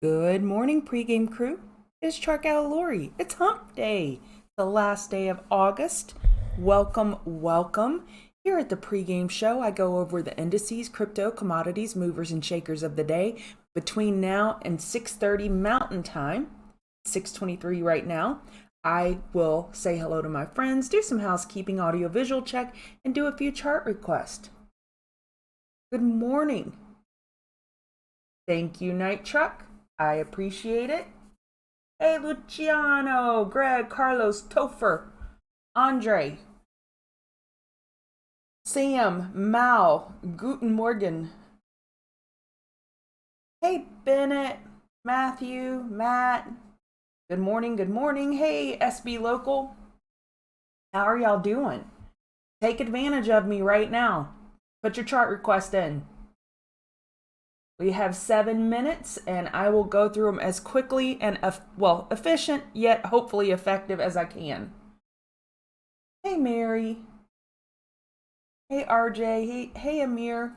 Good morning, pregame crew. It's Charcal Lori. It's hump day, the last day of August. Welcome, welcome. Here at the pregame show, I go over the indices, crypto, commodities, movers, and shakers of the day between now and 6:30 Mountain Time, 6:23 right now. I will say hello to my friends, do some housekeeping, audio-visual check, and do a few chart requests. Good morning. Thank you, Night Truck. I appreciate it. Hey, Luciano, Greg, Carlos, Topher, Andre, Sam, Mal, Guten Morgen. Hey, Bennett, Matthew, Matt. Good morning, good morning. Hey, SB Local. How are y'all doing? Take advantage of me right now. Put your chart request in. We have 7 minutes, and I will go through them as quickly and, efficient, yet hopefully effective as I can. Hey, Mary. Hey, RJ. Hey, Amir.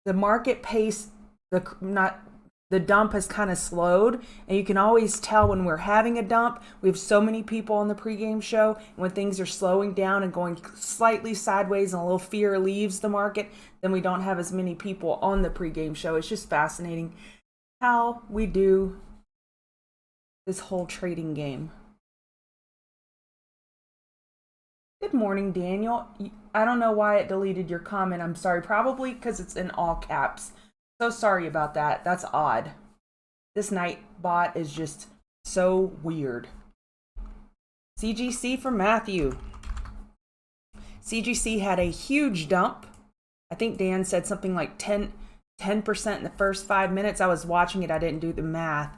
The market pace, the dump has kind of slowed, and you can always tell when we're having a dump. We have so many people on the pregame show, and when things are slowing down and going slightly sideways and a little fear leaves the market, then we don't have as many people on the pregame show. It's just fascinating how we do this whole trading game. Good morning, Daniel. I don't know why it deleted your comment. I'm sorry, probably because it's in all caps. So sorry about that. That's odd. This night bot is just so weird. CGC from Matthew. CGC had a huge dump. I think Dan said something like 10% in the first 5 minutes. I was watching it. I didn't do the math.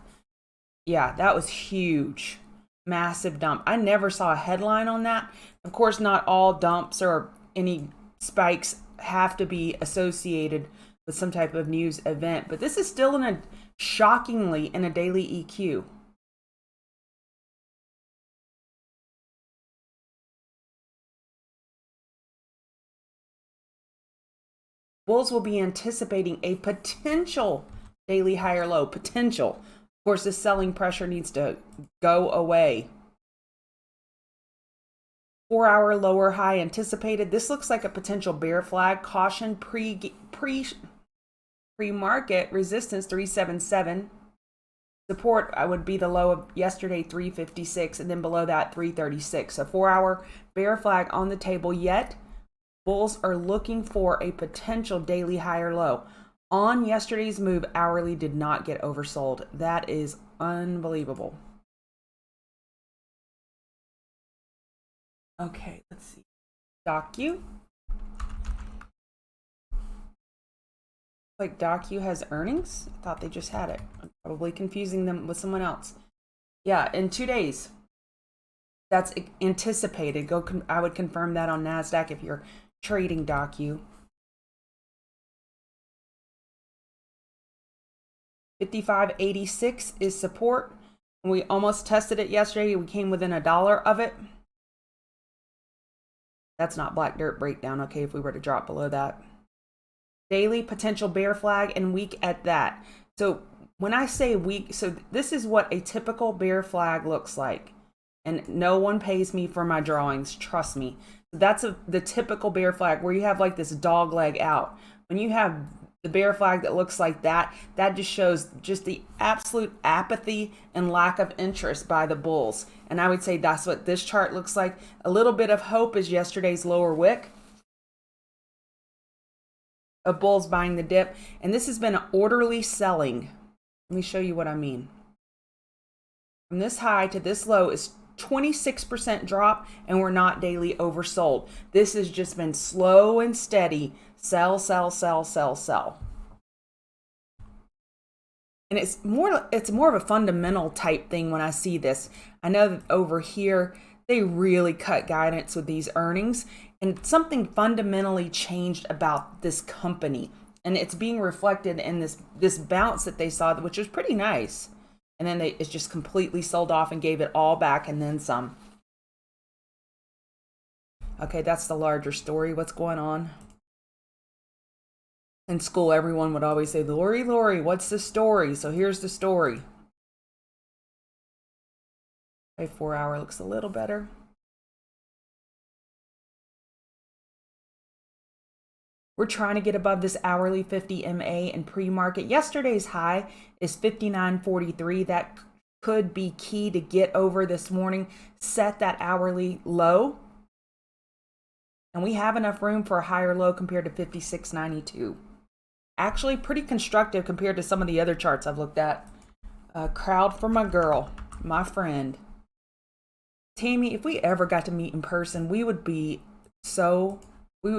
Yeah, that was huge. Massive dump. I never saw a headline on that. Of course, not all dumps or any spikes have to be associated with some type of news event, but this is still shockingly in a daily EQ. Bulls will be anticipating a potential daily higher low. Potential. Of course, this selling pressure needs to go away. 4-hour lower high anticipated. This looks like a potential bear flag. Caution pre-market resistance 377. Support would be the low of yesterday 356, and then below that 336. A 4-hour bear flag on the table yet. Bulls are looking for a potential daily higher low. On yesterday's move, hourly did not get oversold. That is unbelievable. Okay, let's see. Docu. Like Docu has earnings? I thought they just had it. I'm probably confusing them with someone else. Yeah, in 2 days. That's anticipated. I would confirm that on NASDAQ if you're trading Docu. 55.86 is support. We almost tested it yesterday. We came within $1 of it. That's not black dirt breakdown, okay, if we were to drop below that. Daily potential bear flag and weak at that. So when I say weak, so this is what a typical bear flag looks like. And no one pays me for my drawings, trust me. That's the typical bear flag where you have like this dog leg out. When you have the bear flag that looks like that, that just shows just the absolute apathy and lack of interest by the bulls. And I would say that's what this chart looks like. A little bit of hope is yesterday's lower wick of bulls buying the dip. And this has been orderly selling. Let me show you what I mean. From this high to this low is 26% drop, and we're not daily oversold. This has just been slow and steady. Sell, sell, sell, sell, sell. And it's more of a fundamental type thing when I see this. I know that over here, they really cut guidance with these earnings, and something fundamentally changed about this company. And it's being reflected in this bounce that they saw, which was pretty nice. And then it's just completely sold off and gave it all back and then some. Okay, that's the larger story. What's going on? In school, everyone would always say, Lori, what's the story? So here's the story. Okay, 4 hour looks a little better. We're trying to get above this hourly 50 MA in pre-market. Yesterday's high is 59.43. That could be key to get over this morning. Set that hourly low. And we have enough room for a higher low compared to 56.92. Actually pretty constructive compared to some of the other charts I've looked at. Crowd for my girl, my friend. Tammy, if we ever got to meet in person, we would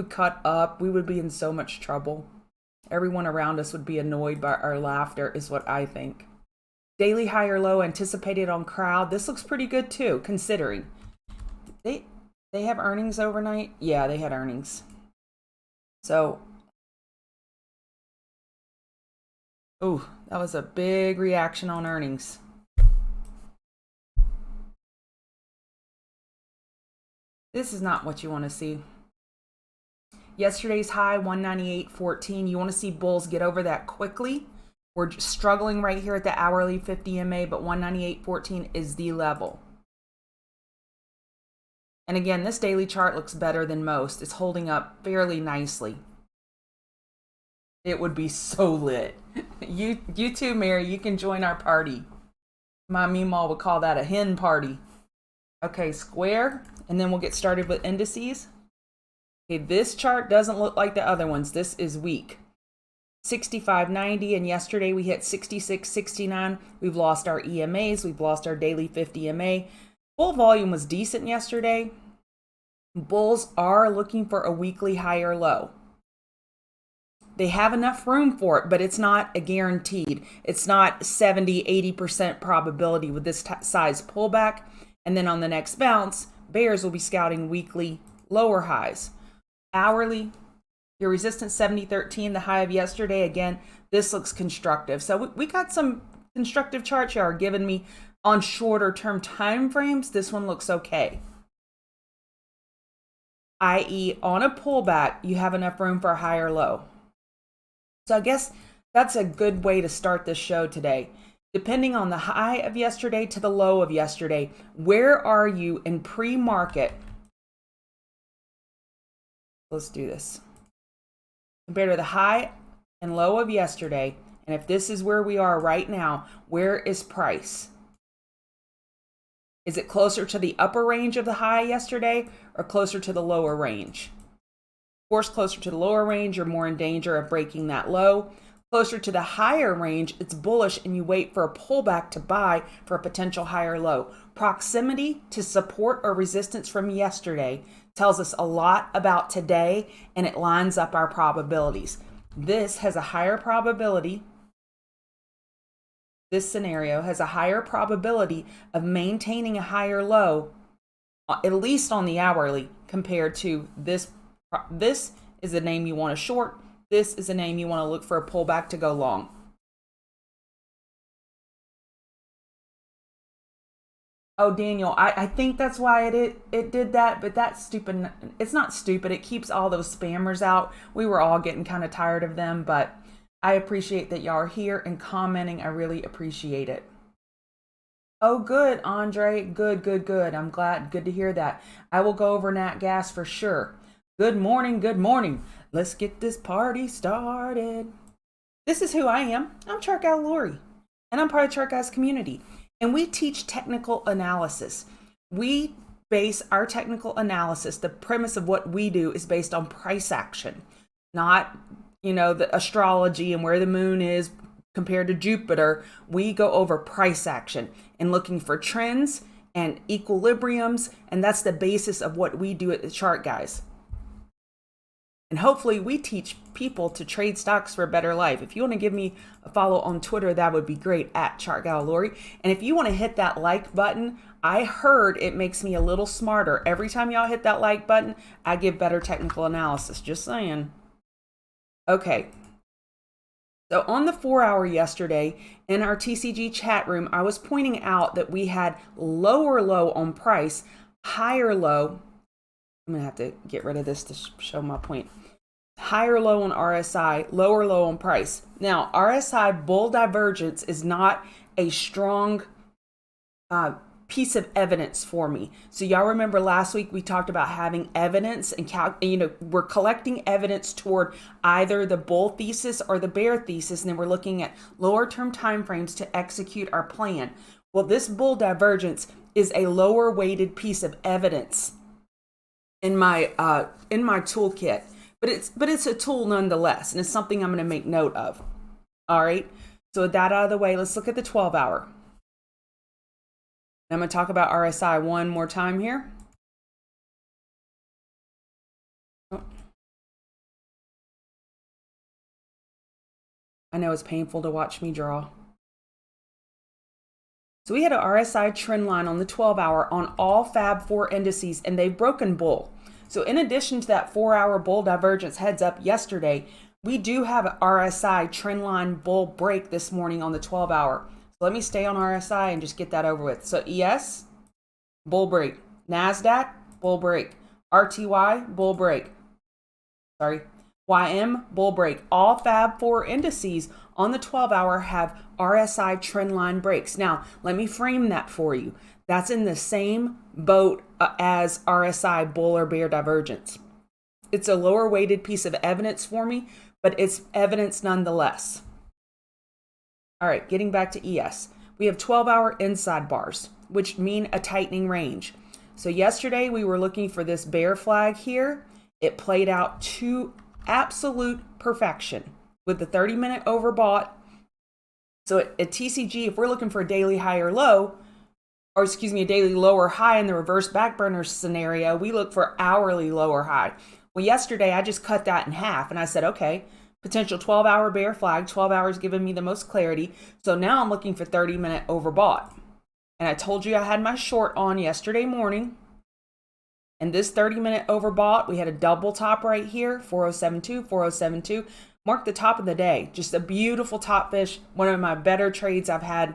cut up. We would be in so much trouble. Everyone around us would be annoyed by our laughter, is what I think. Daily higher low anticipated on Crowd. This looks pretty good too, considering. They have earnings overnight? Yeah, they had earnings. So, ooh, that was a big reaction on earnings. This is not what you want to see. Yesterday's high, 198.14. You want to see bulls get over that quickly. We're struggling right here at the hourly 50 MA, but 198.14 is the level. And again, this daily chart looks better than most. It's holding up fairly nicely. It would be so lit. You too, Mary, you can join our party. My Meemaw would call that a hen party. Okay, square, and then we'll get started with indices. Okay, this chart doesn't look like the other ones. This is weak. 65.90, and yesterday we hit 66.69. We've lost our EMAs. We've lost our daily 50 MA. Bull volume was decent yesterday. Bulls are looking for a weekly higher low. They have enough room for it, but it's not a guaranteed. It's not 70, 80% probability with this size pullback. And then on the next bounce, bears will be scouting weekly lower highs. Hourly, your resistance 70.13, the high of yesterday. Again, this looks constructive. So we got some constructive charts you are giving me on shorter term time frames. This one looks okay. i.e. on a pullback, you have enough room for a higher low. So I guess that's a good way to start this show today. Depending on the high of yesterday to the low of yesterday, where are you in pre-market? Let's do this. Compared to the high and low of yesterday, and if this is where we are right now, where is price? Is it closer to the upper range of the high yesterday or closer to the lower range? Of course, closer to the lower range, you're more in danger of breaking that low. Closer to the higher range, it's bullish and you wait for a pullback to buy for a potential higher low. Proximity to support or resistance from yesterday tells us a lot about today, and it lines up our probabilities. This has a higher probability. This scenario has a higher probability of maintaining a higher low, at least on the hourly, compared to this. This is the name you want to short. This is a name you want to look for a pullback to go long. Oh, Daniel, I think that's why it did that, but that's stupid. It's not stupid. It keeps all those spammers out. We were all getting kind of tired of them, but I appreciate that y'all are here and commenting. I really appreciate it. Oh, good, Andre. Good. I'm glad. Good to hear that. I will go over nat gas for sure. Good morning. Let's get this party started. This is who I am. I'm Chart Gal Lori, and I'm part of Chart Guy's community. And we teach technical analysis. We base our technical analysis, the premise of what we do is based on price action, not, the astrology and where the moon is compared to Jupiter. We go over price action and looking for trends and equilibriums, and that's the basis of what we do at the Chart Guys. And hopefully we teach people to trade stocks for a better life. If you want to give me a follow on Twitter, that would be great, at ChartGalLori. And if you want to hit that like button, I heard it makes me a little smarter. Every time y'all hit that like button, I give better technical analysis. Just saying. Okay. So on the 4 hour yesterday in our TCG chat room, I was pointing out that we had lower low on price, higher low. I'm going to have to get rid of this to show my point. higher low on RSI, lower low on price. Now, RSI bull divergence is not a strong piece of evidence for me. So y'all remember last week we talked about having evidence and we're collecting evidence toward either the bull thesis or the bear thesis, and then we're looking at lower term timeframes to execute our plan. Well, this bull divergence is a lower weighted piece of evidence in my toolkit, but it's a tool nonetheless, and it's something I'm going to make note of. All right. So with that out of the way, let's look at the 12-hour. I'm going to talk about RSI one more time here. I know it's painful to watch me draw. So we had an RSI trend line on the 12-hour on all Fab 4 indices, and they've broken bull. So in addition to that 4-hour bull divergence heads up yesterday, we do have an RSI trend line bull break this morning on the 12-hour. So let me stay on RSI and just get that over with. So ES, bull break. NASDAQ, bull break. RTY, bull break. Sorry. YM, bull break. All Fab 4 indices on the 12-hour have RSI trend line breaks. Now, let me frame that for you. That's in the same boat as RSI bull or bear divergence. It's a lower weighted piece of evidence for me, but it's evidence nonetheless. All right, getting back to ES. We have 12-hour inside bars, which mean a tightening range. So yesterday we were looking for this bear flag here. It played out to absolute perfection with the 30-minute overbought. So at TCG, if we're looking for a daily high or low, or excuse me, a daily low or high in the reverse backburner scenario, we look for hourly low or high. Well, yesterday I just cut that in half and I said, okay, potential 12-hour bear flag, 12 hours giving me the most clarity. So now I'm looking for 30-minute overbought. And I told you I had my short on yesterday morning. And this 30-minute overbought, we had a double top right here, 4072, 4072. Marked the top of the day. Just a beautiful top fish. One of my better trades I've had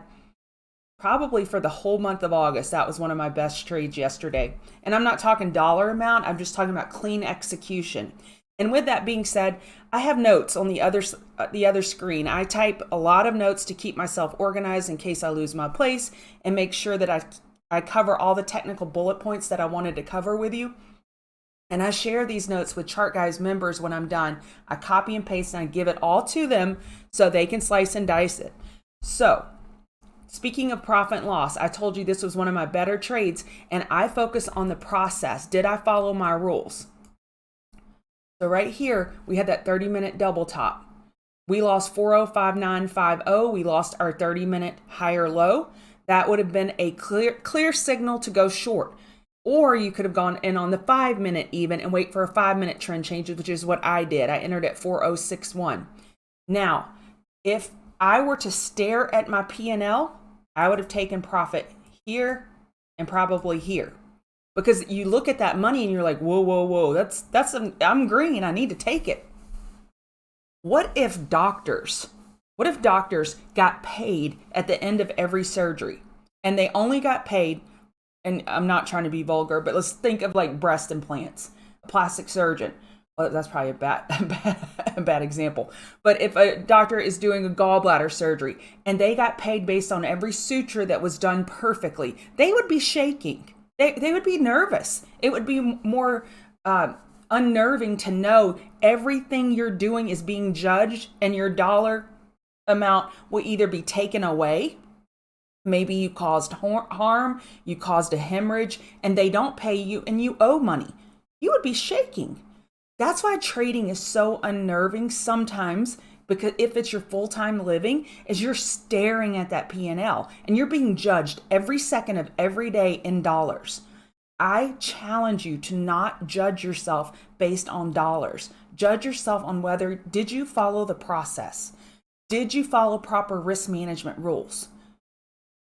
probably for the whole month of August. That was one of my best trades yesterday. And I'm not talking dollar amount. I'm just talking about clean execution. And with that being said, I have notes on the other screen. I type a lot of notes to keep myself organized in case I lose my place and make sure that I cover all the technical bullet points that I wanted to cover with you. And I share these notes with Chart Guys members when I'm done. I copy and paste and I give it all to them so they can slice and dice it. So, speaking of profit and loss, I told you this was one of my better trades, and I focus on the process. Did I follow my rules? So right here, we had that 30-minute double top. We lost 405950. We lost our 30-minute higher low. That would have been a clear signal to go short. Or you could have gone in on the 5-minute even and wait for a 5-minute trend change, which is what I did. I entered at 4061. Now, if I were to stare at my P&L, I would have taken profit here and probably here. Because you look at that money and you're like, whoa, whoa, whoa, I'm green, I need to take it. What if doctors got paid at the end of every surgery and they only got paid, and I'm not trying to be vulgar, but let's think of like breast implants, a plastic surgeon. Well, that's probably a bad example. But if a doctor is doing a gallbladder surgery and they got paid based on every suture that was done perfectly, they would be shaking. They would be nervous. It would be more unnerving to know everything you're doing is being judged and your dollar amount will either be taken away. Maybe you caused harm, you caused a hemorrhage, and they don't pay you and you owe money. You would be shaking. That's why trading is so unnerving sometimes, because if it's your full-time living, is you're staring at that P&L and you're being judged every second of every day in dollars. I challenge you to not judge yourself based on dollars. Judge yourself on whether did you follow the process? Did you follow proper risk management rules?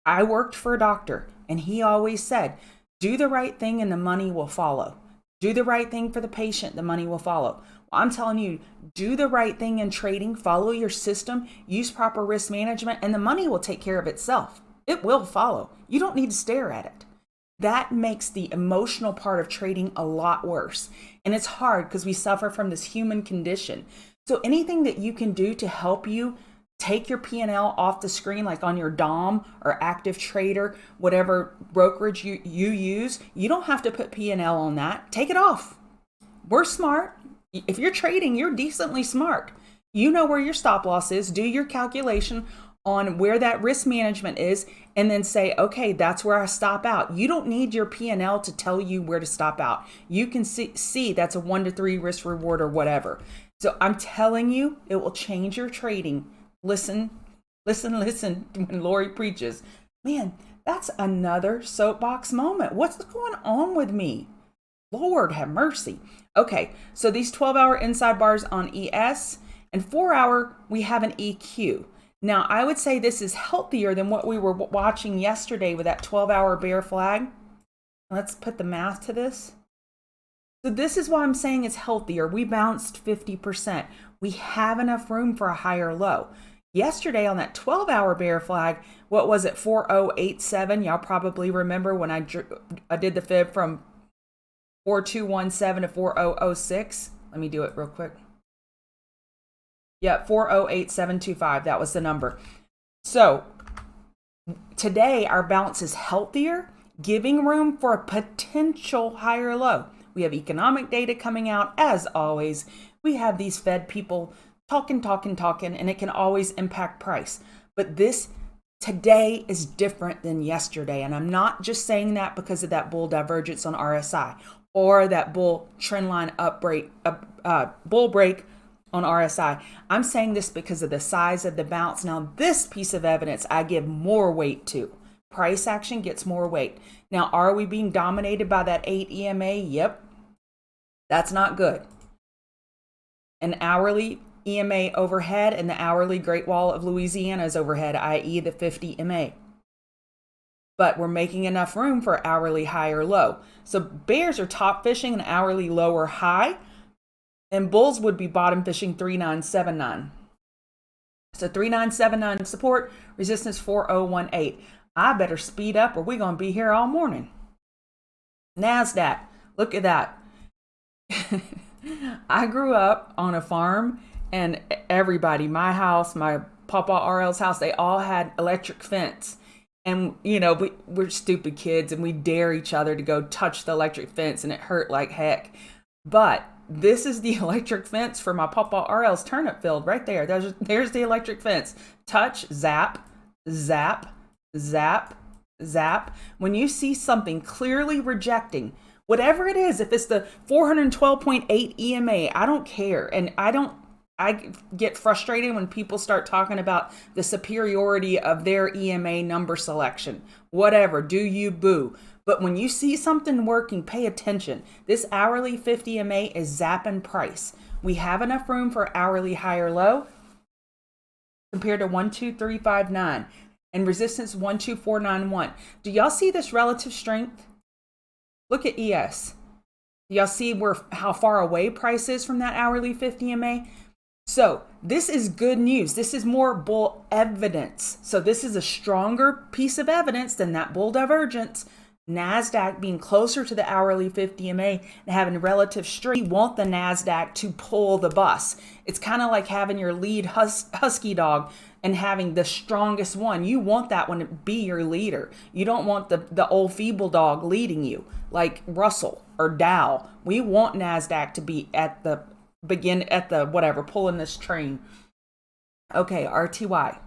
I worked for a doctor and he always said, do the right thing and the money will follow. Do the right thing for the patient, the money will follow. Well, I'm telling you, do the right thing in trading, follow your system, use proper risk management, and the money will take care of itself. It will follow. You don't need to stare at it. that makes the emotional part of trading a lot worse. And it's hard because we suffer from this human condition. So anything that you can do to help you take your P&L off the screen, like on your DOM or active trader, whatever brokerage you use, you don't have to put P&L on that. Take it off. We're smart. If you're trading, you're decently smart. You know where your stop loss is. Do your calculation on where that risk management is, and then say, okay, that's where I stop out. You don't need your P&L to tell you where to stop out. You can see that's a 1 to 3 risk reward or whatever. So I'm telling you, it will change your trading. Listen when Lori preaches. Man, that's another soapbox moment. What's going on with me? Lord have mercy. Okay, so these 12-hour inside bars on ES, and 4-hour, we have an EQ. Now, I would say this is healthier than what we were watching yesterday with that 12-hour bear flag. Let's put the math to this. So this is why I'm saying it's healthier. We bounced 50%. We have enough room for a higher low. Yesterday on that 12-hour bear flag, what was it, 4087? Y'all probably remember when I did the fib from 4217 to 4006. Let me do it real quick. Yeah, 408725, that was the number. So today our bounce is healthier, giving room for a potential higher low. We have economic data coming out as always. We have these Fed people talking, and it can always impact price. But this today is different than yesterday. And I'm not just saying that because of that bull divergence on RSI or that bull trendline bull break on RSI. I'm saying this because of the size of the bounce. Now, this piece of evidence I give more weight to. Price action gets more weight. Now, are we being dominated by that 8 EMA? Yep. That's not good. An hourly EMA overhead and the hourly Great Wall of Louisiana's overhead, i.e. the 50 MA. But we're making enough room for hourly high or low. So bears are top fishing an hourly low or high, and bulls would be bottom fishing 3979. So 3979 support, resistance 4018. I better speed up or we're going to be here all morning. NASDAQ, look at that. I grew up on a farm, and everybody, my house, my Papa RL's house, they all had electric fence. And, you know, we're stupid kids and we dare each other to go touch the electric fence, and it hurt like heck. But this is the electric fence for my Papa RL's turnip field right there. There's the electric fence. Touch, zap, zap, zap, zap. When you see something clearly rejecting, whatever it is, if it's the 412.8 EMA, I don't care. And I get frustrated when people start talking about the superiority of their EMA number selection. Whatever, do you boo. But when you see something working, pay attention. This hourly 50 EMA is zapping price. We have enough room for hourly high or low compared to 12359 and resistance 12491. Do y'all see this relative strength? Look at ES. Do y'all see how far away price is from that hourly 50 MA? So this is good news. This is more bull evidence. So this is a stronger piece of evidence than that bull divergence. NASDAQ being closer to the hourly 50 MA and having relative strength. We want the NASDAQ to pull the bus. It's kind of like having your lead husky dog and having the strongest one. You want that one to be your leader. You don't want the old feeble dog leading you like Russell or Dow. We want NASDAQ to be at the whatever, pulling this train. Okay, RTY,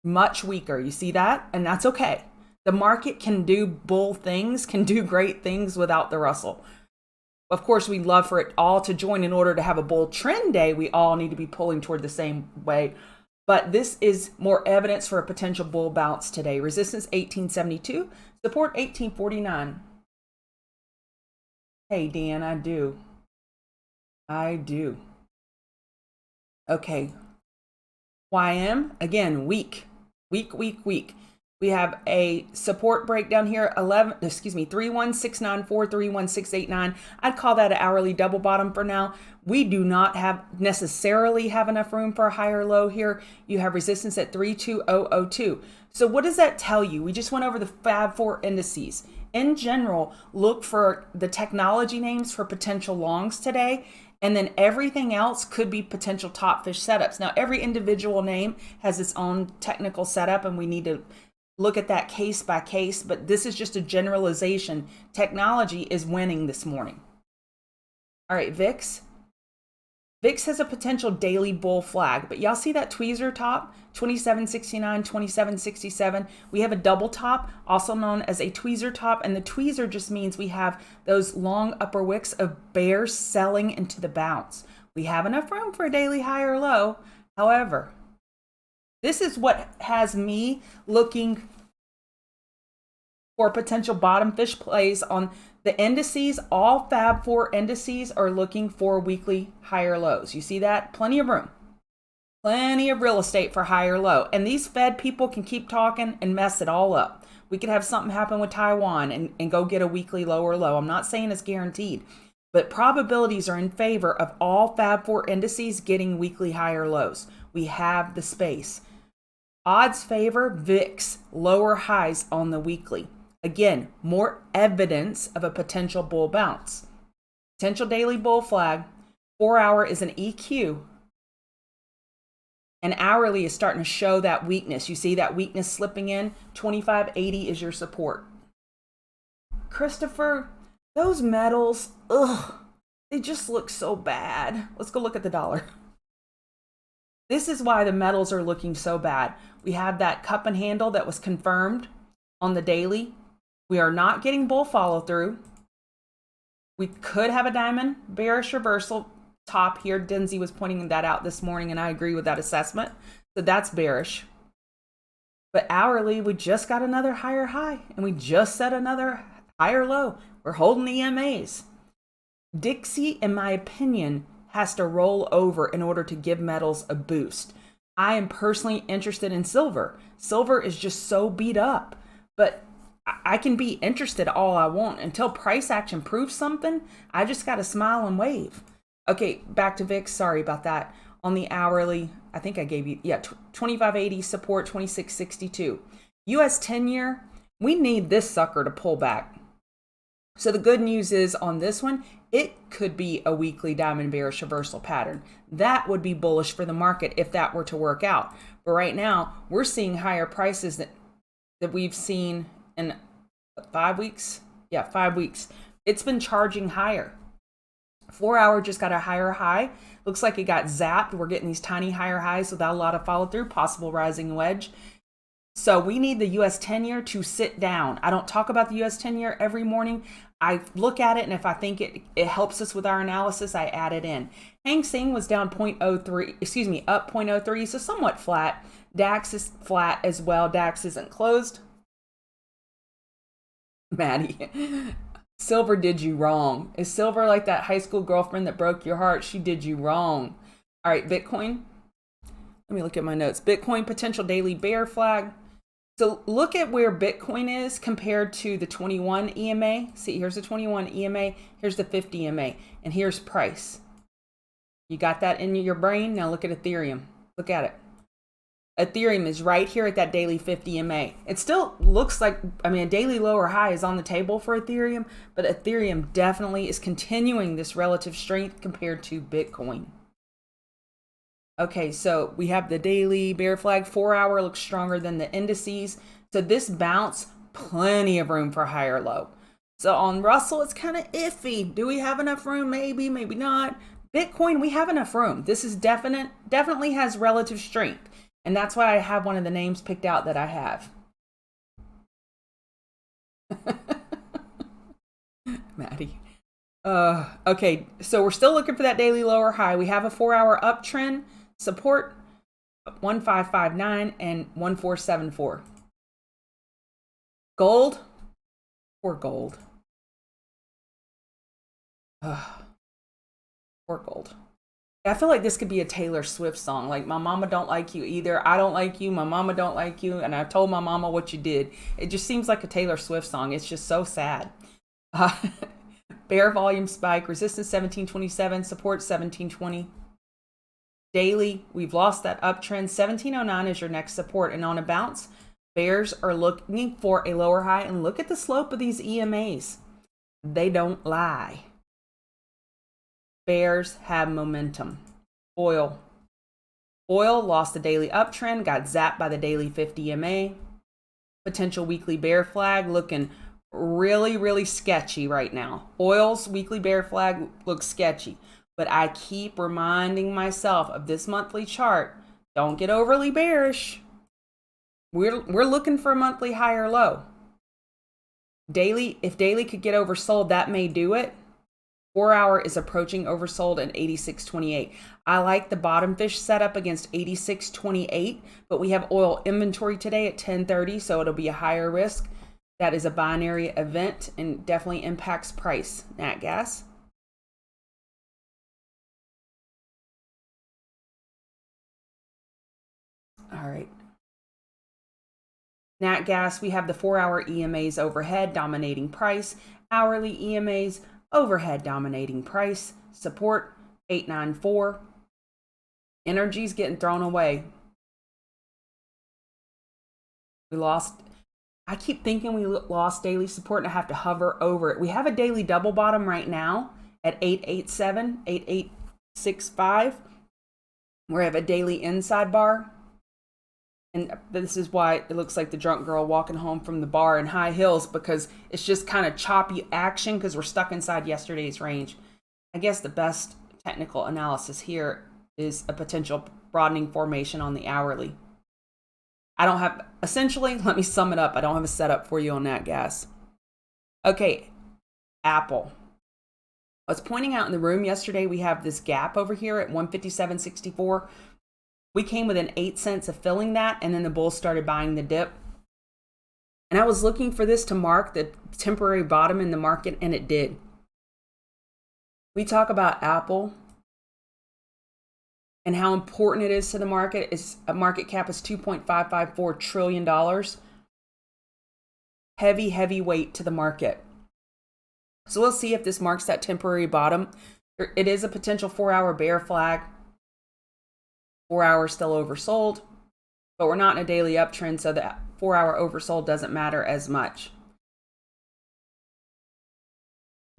much weaker. You see that? And that's okay. The market can do bull things, can do great things without the Russell. Of course, we'd love for it all to join in order to have a bull trend day. We all need to be pulling toward the same way. But this is more evidence for a potential bull bounce today. Resistance 1872, support 1849. Hey, Dan, I do. Okay. YM, again, weak. We have a support breakdown here, 31694, 31689. I'd call that an hourly double bottom for now. We do not necessarily have enough room for a higher low here. You have resistance at 32002. So what does that tell you? We just went over the Fab 4 indices. in general, look for the technology names for potential longs today. And then everything else could be potential top fish setups. Now, every individual name has its own technical setup, and we need to look at that case by case. But this is just a generalization. Technology is winning this morning. All right, VIX. VIX has a potential daily bull flag, but y'all see that tweezer top, 2769, 2767. We have a double top, also known as a tweezer top, and the tweezer just means we have those long upper wicks of bears selling into the bounce. We have enough room for a daily high or low. However, this is what has me looking for potential bottom fish plays on the indices. All Fab 4 indices are looking for weekly higher lows. You see that? Plenty of room. Plenty of real estate for higher low. And these Fed people can keep talking and mess it all up. We could have something happen with Taiwan and go get a weekly low or low. I'm not saying it's guaranteed, but probabilities are in favor of all Fab 4 indices getting weekly higher lows. We have the space. Odds favor VIX lower highs on the weekly. Again, more evidence of a potential bull bounce. Potential daily bull flag. 4-hour is an EQ. And hourly is starting to show that weakness. You see that weakness slipping in? 2580 is your support. Christopher, those metals, they just look so bad. Let's go look at the dollar. This is why the metals are looking so bad. We have that cup and handle that was confirmed on the daily. We are not getting bull follow through. We could have a diamond bearish reversal top here. Denzi was pointing that out this morning, and I agree with that assessment. So that's bearish. But hourly, we just got another higher high, and we just set another higher low. We're holding the EMAs. Dixie, in my opinion, has to roll over in order to give metals a boost. I am personally interested in silver. Silver is just so beat up, but I can be interested all I want. Until price action proves something, I just got to smile and wave. Okay, back to VIX. Sorry about that. On the hourly, I think I gave you, 2580 support, 2662. US 10-year, we need this sucker to pull back. So the good news is on this one, it could be a weekly diamond bearish reversal pattern. That would be bullish for the market if that were to work out. But right now, we're seeing higher prices that we've seen in 5 weeks. 5 weeks. It's been charging higher. 4-hour just got a higher high. Looks like it got zapped. We're getting these tiny higher highs without a lot of follow through, possible rising wedge. So we need the US 10-year to sit down. I don't talk about the US 10-year every morning. I look at it, and if I think it helps us with our analysis, I add it in. Hang Seng was down up 0.03, so somewhat flat. DAX is flat as well. DAX isn't closed. Maddie, silver did you wrong. Is silver like that high school girlfriend that broke your heart? She did you wrong. All right, Bitcoin. Let me look at my notes. Bitcoin potential daily bear flag. So look at where Bitcoin is compared to the 21 EMA. See, here's the 21 EMA. Here's the 50 EMA. And here's price. You got that in your brain? Now look at Ethereum. Look at it. Ethereum is right here at that daily 50 EMA. It still looks like, a daily lower high is on the table for Ethereum, but Ethereum definitely is continuing this relative strength compared to Bitcoin. Okay, so we have the daily bear flag. 4-hour looks stronger than the indices. So this bounce, plenty of room for higher low. So on Russell, it's kind of iffy. Do we have enough room? Maybe, maybe not. Bitcoin, we have enough room. This is definitely has relative strength. And that's why I have one of the names picked out that I have. Maddie. Okay, so we're still looking for that daily lower high. We have a 4-hour uptrend. Support 1559 and 1474. Gold. Poor gold. Poor gold. I feel like this could be a Taylor Swift song. Like, my mama don't like you either. I don't like you. My mama don't like you. And I told my mama what you did. It just seems like a Taylor Swift song. It's just so sad. Bear volume spike. Resistance 1727. Support 1720. Daily, we've lost that uptrend. 1709 is your next support. And on a bounce, Bears are looking for a lower high, and look at the slope of these EMAs. They don't lie. Bears have momentum. Oil. Oil lost the daily uptrend, got zapped by the daily 50 EMA. Potential weekly bear flag looking really, really sketchy right now. Oil's weekly bear flag looks sketchy, but I keep reminding myself of this monthly chart. Don't get overly bearish. We're looking for a monthly high or low. Daily, if daily could get oversold, that may do it. 4 hour is approaching oversold at 86.28. I like the bottom fish setup against 86.28, but we have oil inventory today at 10:30, so it'll be a higher risk. That is a binary event and definitely impacts price. Nat gas. All right. Nat gas, we have the 4 hour EMAs overhead dominating price, hourly EMAs overhead dominating price, support 894. Energy's getting thrown away. We lost, I keep thinking we lost daily support and I have to hover over it. We have a daily double bottom right now at 887, 8865. We have a daily inside bar. And this is why it looks like the drunk girl walking home from the bar in high heels, because it's just kind of choppy action because we're stuck inside yesterday's range. I guess the best technical analysis here is a potential broadening formation on the hourly. I don't have, essentially, let me sum it up. I don't have a setup for you on that gas. Okay, Apple. I was pointing out in the room yesterday, we have this gap over here at 157.64. We came within 8 cents of filling that, and then the bulls started buying the dip. And I was looking for this to mark the temporary bottom in the market, and it did. We talk about Apple and how important it is to the market. Its market cap is $2.554 trillion. Heavy weight to the market. So we'll see if this marks that temporary bottom. It is a potential 4 hour bear flag. 4 hours still oversold, but we're not in a daily uptrend, so that 4 hour oversold doesn't matter as much.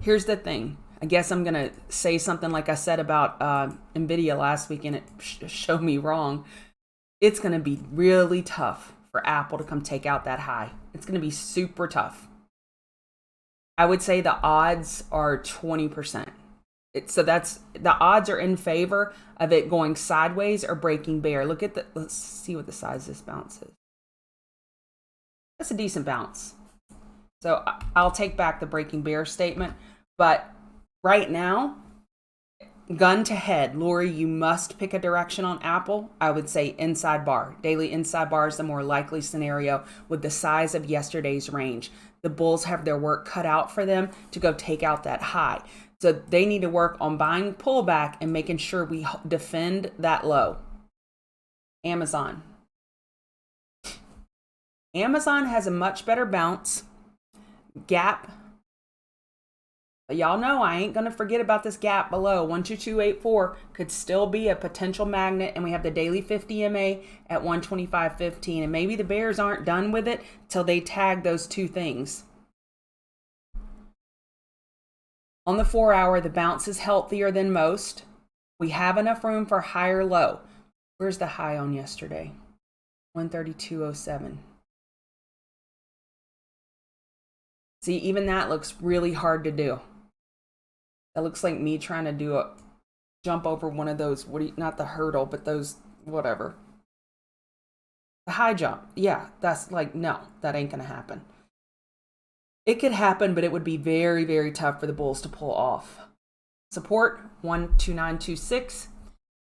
Here's the thing. I guess I'm going to say something like I said about NVIDIA last week, and it showed me wrong. It's going to be really tough for Apple to come take out that high. It's going to be super tough. I would say the odds are 20%. So that's, the odds are in favor of it going sideways or breaking bear. Look at the, let's see what the size of this bounce is. That's a decent bounce. So I'll take back the breaking bear statement. But right now, gun to head, Lori, you must pick a direction on Apple. I would say inside bar. Daily inside bar is the more likely scenario with the size of yesterday's range. The bulls have their work cut out for them to go take out that high. So they need to work on buying pullback and making sure we defend that low. Amazon. Amazon has a much better bounce. Gap. But y'all know I ain't going to forget about this gap below. 12284 could still be a potential magnet. And we have the daily 50 MA at 125.15. And maybe the bears aren't done with it till they tag those two things. On the 4 hour, the bounce is healthier than most. We have enough room for higher low. Where's the high on yesterday? 132.07. See, even that looks really hard to do. That looks like me trying to do a jump over one of those, not the hurdle, but those, whatever. The high jump. Yeah, that's like, no, that ain't going to happen. It could happen, but it would be very tough for the bulls to pull off. Support 12926.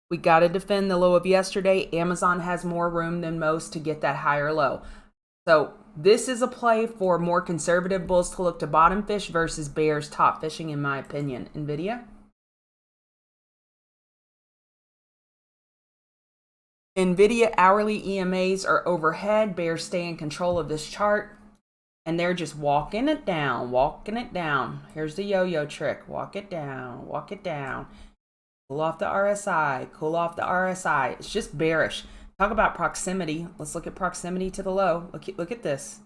We got to defend the low of yesterday. Amazon has more room than most to get that higher low. So this is a play for more conservative bulls to look to bottom fish versus bears top fishing, in my opinion. NVIDIA. NVIDIA hourly EMAs are overhead. Bears stay in control of this chart. And they're just walking it down, walking it down. Here's the yo-yo trick. Walk it down, walk it down. Cool off the RSI, cool off the RSI. It's just bearish. Talk about proximity. Let's look at proximity to the low. Look at this.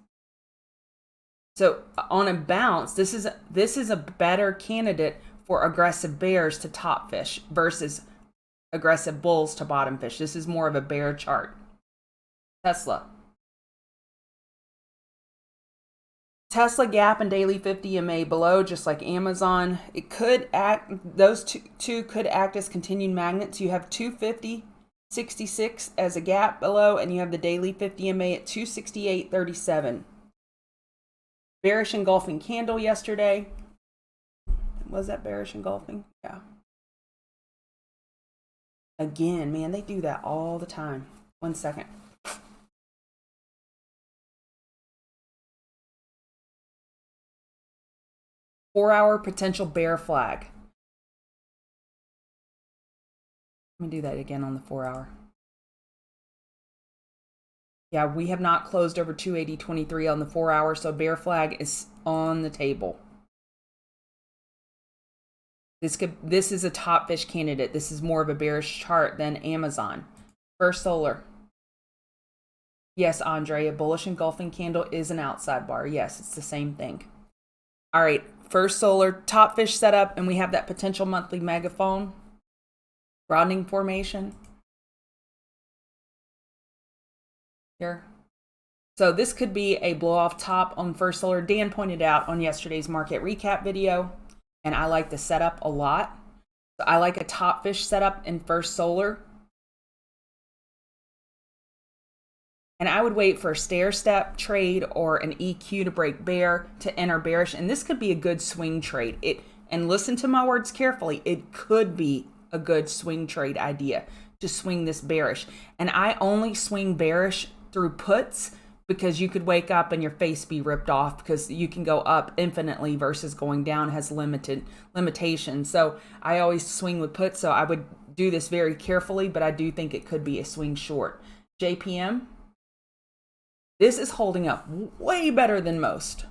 So on a bounce, this is a better candidate for aggressive bears to top fish versus aggressive bulls to bottom fish. This is more of a bear chart. Tesla gap and daily 50 MA below, just like Amazon. It could act, those two could act as continued magnets. You have 250.66 as a gap below, and you have the daily 50 MA at 268.37. Bearish engulfing candle yesterday. Was that bearish engulfing? Yeah. Again, man, they do that all the time. 1 second. Four-hour potential bear flag. Let me do that again on the 4-hour. Yeah, we have not closed over 280.23 on the 4-hour, so bear flag is on the table. This is a top fish candidate. This is more of a bearish chart than Amazon. First Solar. Yes, Andre, a bullish engulfing candle is an outside bar. Yes, it's the same thing. All right, First Solar, top fish setup, and we have that potential monthly megaphone. Grounding formation. Here. So this could be a blow off top on First Solar. Dan pointed out on yesterday's market recap video, and I like the setup a lot. So I like a top fish setup in First Solar. And I would wait for a stair step trade or an EQ to break bear to enter bearish. And this could be a good swing trade. And listen to my words carefully. It could be a good swing trade idea to swing this bearish. And I only swing bearish through puts because you could wake up and your face be ripped off because you can go up infinitely versus going down has limitations. So I always swing with puts. So I would do this very carefully, but I do think it could be a swing short. JPM. This is holding up way better than most.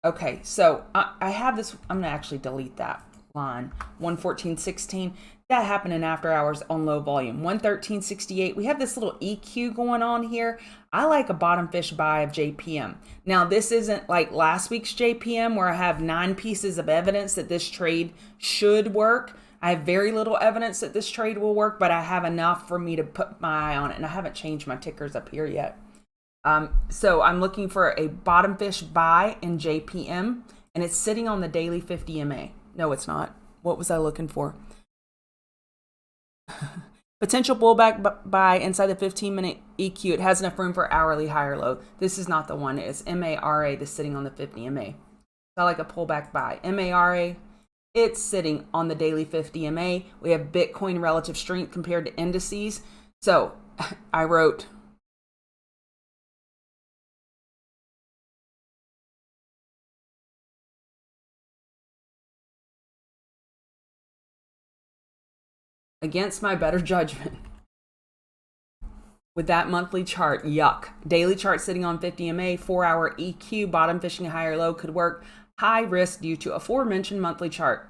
Okay, so I have this. I'm going to actually delete that line. 114.16. That happened in after hours on low volume. 113.68. We have this little EQ going on here. I like a bottom fish buy of JPM. Now, this isn't like last week's JPM where I have 9 pieces of evidence that this trade should work. I have very little evidence that this trade will work, but I have enough for me to put my eye on it. And I haven't changed my tickers up here yet. So I'm looking for a bottom fish buy in JPM, and it's sitting on the daily 50 MA. No, it's not. What was I looking for? Potential pullback buy inside the 15-minute EQ. It has enough room for hourly high or low. This is not the one. It's MARA that's sitting on the 50 MA. So I like a pullback buy. MARA. It's sitting on the daily 50 MA. We have Bitcoin relative strength compared to indices. So I wrote against my better judgment with that monthly chart, yuck. Daily chart sitting on 50 MA, 4-hour EQ, bottom fishing high or low could work. High risk due to aforementioned monthly chart.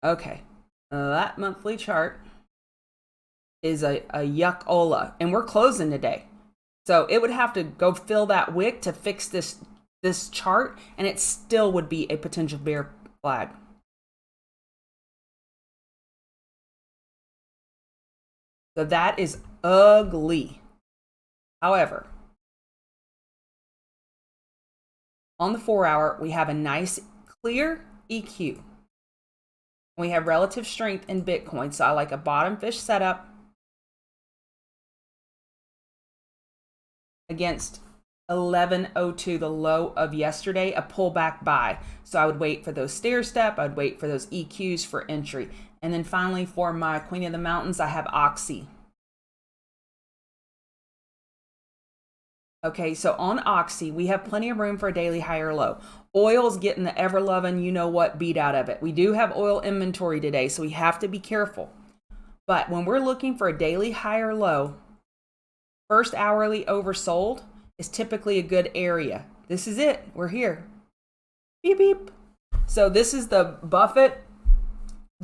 Okay, that monthly chart is a yuck-ola, and we're closing today. So it would have to go fill that wick to fix this chart, and it still would be a potential bear flag. So that is ugly. However, on the 4-hour, we have a nice clear EQ. We have relative strength in Bitcoin. So I like a bottom fish setup against 1102, the low of yesterday, a pullback buy. So I would wait for those stair step. I'd wait for those EQs for entry. And then finally for my Queen of the Mountains, I have Oxy. Okay, so on Oxy, we have plenty of room for a daily high or low. Oil's getting the ever-loving you-know-what beat out of it. We do have oil inventory today, so we have to be careful. But when we're looking for a daily high or low, first hourly oversold is typically a good area. This is it. We're here. Beep, beep. So this is the Buffett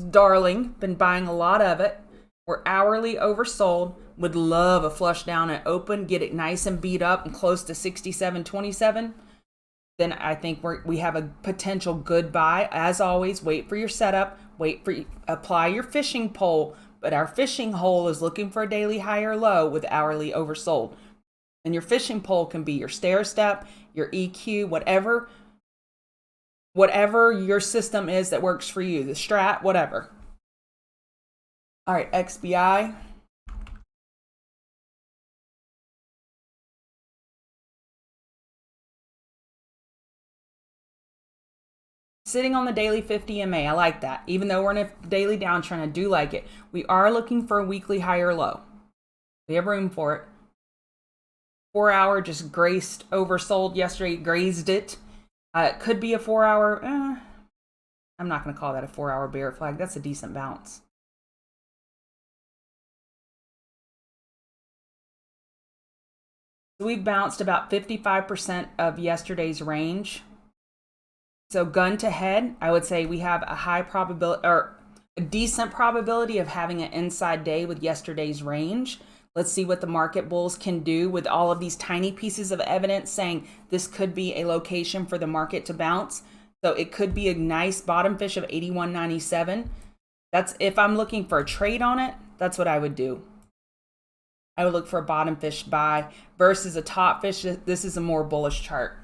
darling. Been buying a lot of it. We're hourly oversold. Would love a flush down and open, get it nice and beat up and close to 67.27. Then I think we have a potential good buy. As always, wait for your setup. Apply your fishing pole. But our fishing hole is looking for a daily high or low with hourly oversold. And your fishing pole can be your stair step, your EQ, whatever your system is that works for you, the strat, whatever. All right, XBI. Sitting on the daily 50 MA, I like that. Even though we're in a daily downtrend, I do like it. We are looking for a weekly high or low. We have room for it. 4 hour just graced oversold yesterday, grazed it. It could be a 4 hour. I'm not going to call that a 4 hour bear flag. That's a decent bounce. So we bounced about 55% of yesterday's range. So gun to head, I would say we have a high probability or a decent probability of having an inside day with yesterday's range. Let's see what the market bulls can do with all of these tiny pieces of evidence saying this could be a location for the market to bounce. So it could be a nice bottom fish of 81.97. That's if I'm looking for a trade on it, that's what I would do. I would look for a bottom fish buy versus a top fish. This is a more bullish chart.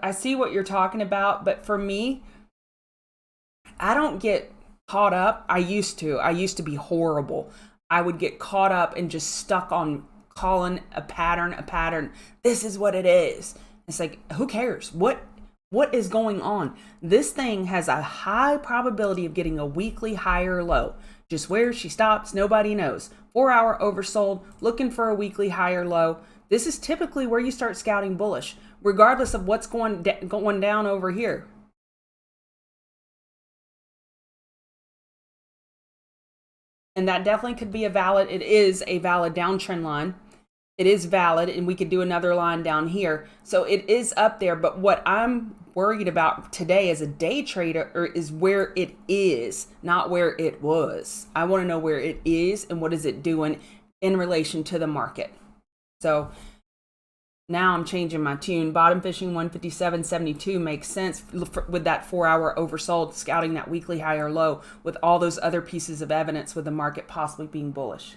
I see what you're talking about, but for me, I don't get caught up. I used to be horrible. I would get caught up and just stuck on calling a pattern. This is what it is. It's like, who cares? What is going on? This thing has a high probability of getting a weekly high or low. Just where she stops, nobody knows. 4 hour oversold, looking for a weekly high or low. This is typically where you start scouting bullish, regardless of what's going down over here. And that definitely could be it is a valid downtrend line. It is valid, and we could do another line down here. So it is up there, but what I'm worried about today as a day trader is where it is, not where it was. I want to know where it is and what is it doing in relation to the market. So now I'm changing my tune. Bottom fishing 157.72 makes sense with that 4 hour oversold, scouting that weekly high or low with all those other pieces of evidence with the market possibly being bullish.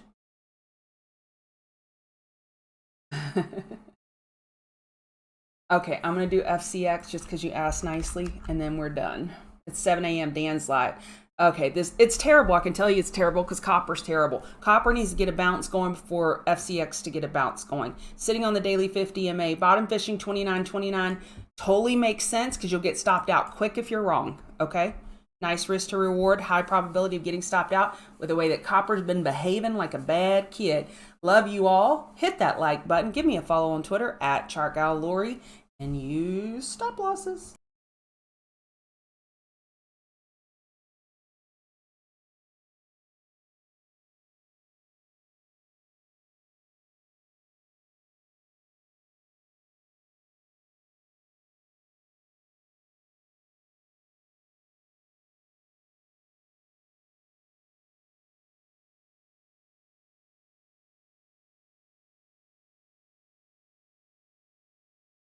Okay, I'm going to do FCX just because you asked nicely, and then we're done. It's 7 a.m. Dan's live. Okay, it's terrible. I can tell you it's terrible because copper's terrible. Copper needs to get a bounce going before FCX to get a bounce going. Sitting on the daily 50 MA, bottom fishing 29.29 totally makes sense because you'll get stopped out quick if you're wrong. Okay, nice risk to reward, high probability of getting stopped out with the way that copper's been behaving like a bad kid. Love you all. Hit that like button. Give me a follow on Twitter at ChartGalLori and use stop losses.